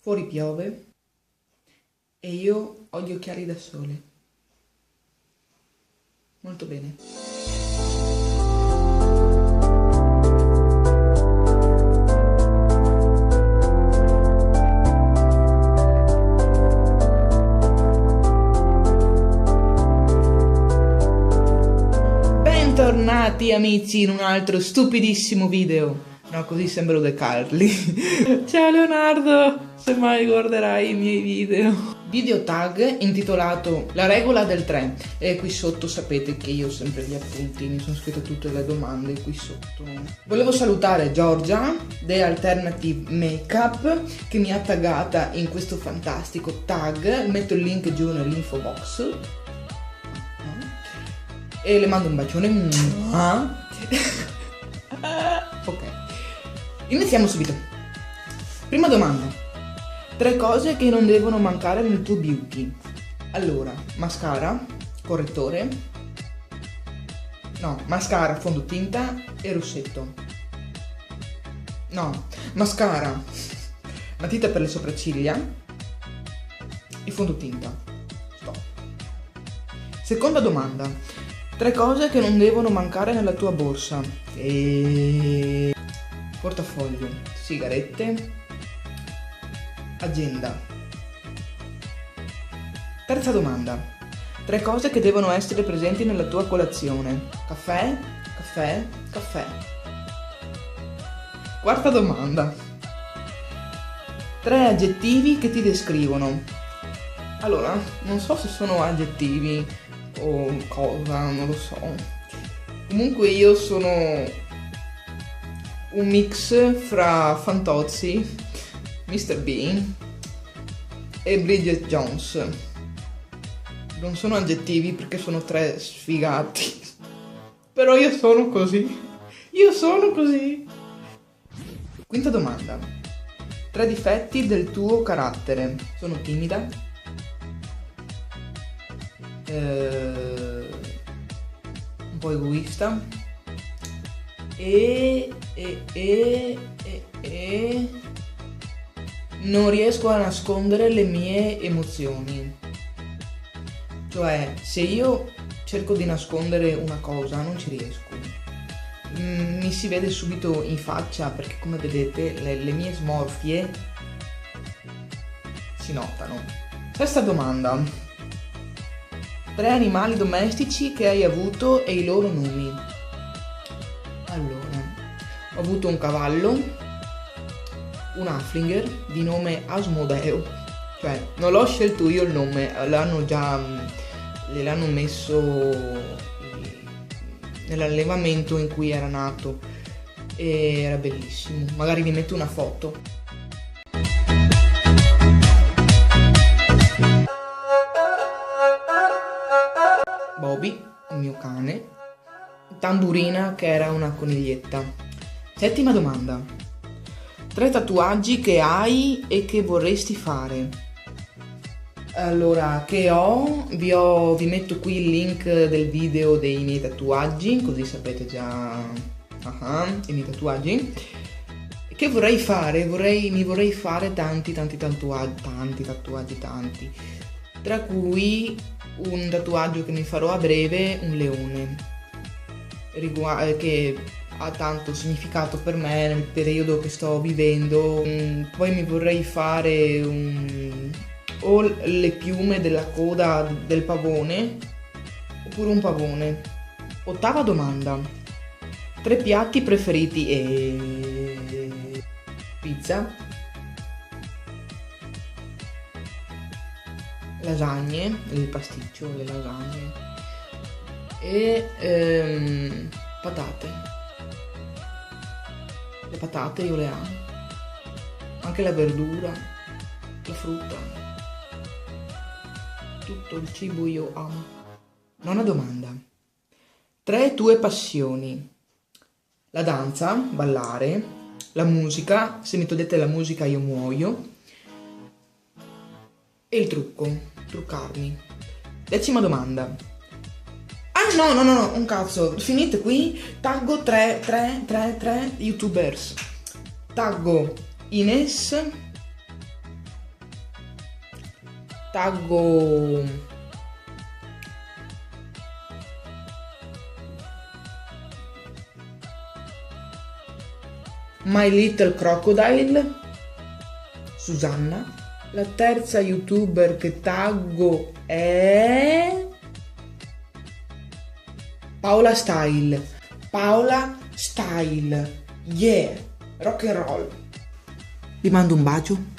fuori piove e io ho gli occhiali da sole. Molto bene. Bentornati amici in un altro stupidissimo video. No, così sembro De Carli. Ciao Leonardo, se mai guarderai i miei video. Video tag intitolato La regola del 3. E qui sotto sapete che io ho sempre gli appunti, mi sono scritto tutte le domande qui sotto. Volevo salutare Giorgia, The Alternative Makeup, che mi ha taggata in questo fantastico tag. Metto il link giù nell'info box. E le mando un bacione. Ok. Iniziamo subito. Prima domanda. 3 cose che non devono mancare nel tuo beauty. Allora, mascara, correttore. No, mascara, fondotinta e rossetto. No, mascara, matita per le sopracciglia e fondotinta. Stop. Seconda domanda. 3 cose che non devono mancare nella tua borsa. Portafoglio, sigarette, agenda. Terza domanda. 3 cose che devono essere presenti nella tua colazione. Caffè, caffè, caffè. Quarta domanda. 3 aggettivi che ti descrivono. Allora, non so se sono aggettivi o cosa, non lo so. Comunque io sono un mix fra Fantozzi, Mr. Bean e Bridget Jones. Non sono aggettivi perché sono 3 sfigati. Però io sono così. Io sono così. Quinta domanda. 3 difetti del tuo carattere. Sono timida. Un po' egoista. E non riesco a nascondere le mie emozioni. Cioè, se io cerco di nascondere una cosa, non ci riesco. Mi si vede subito in faccia perché, come vedete, le mie smorfie si notano. Sesta domanda. 3 animali domestici che hai avuto e i loro nomi. Allora, ho avuto un cavallo, un Haflinger di nome Asmodeo, cioè non l'ho scelto io il nome, gliel'hanno messo nell'allevamento in cui era nato e era bellissimo. Magari vi metto una foto. Bobby, il mio cane. Tamburina, che era una coniglietta. Settima domanda. 3 tatuaggi che hai e che vorresti fare. Allora, vi metto qui il link del video dei miei tatuaggi, così sapete già i miei tatuaggi. Che vorrei fare? Mi vorrei fare tanti tatuaggi. Tra cui un tatuaggio che mi farò a breve, un leone. Che ha tanto significato per me nel periodo che sto vivendo. Poi mi vorrei fare o le piume della coda del pavone oppure un pavone. Ottava domanda. 3 piatti preferiti e pizza, lasagne, il pasticcio, le lasagne e patate. Le patate io le amo, anche la verdura, la frutta, tutto il cibo io amo. Nona domanda. 3 tue passioni. La danza, ballare, la musica, se mi togliete la musica io muoio, e il trucco, truccarmi. 10ª domanda. No, un cazzo, finite qui. Taggo 3 youtubers. Taggo Ines, taggo My Little Crocodile, Susanna. La terza youtuber che taggo è Paola Style. Paola Style. Yeah, rock and roll. Vi mando un bacio.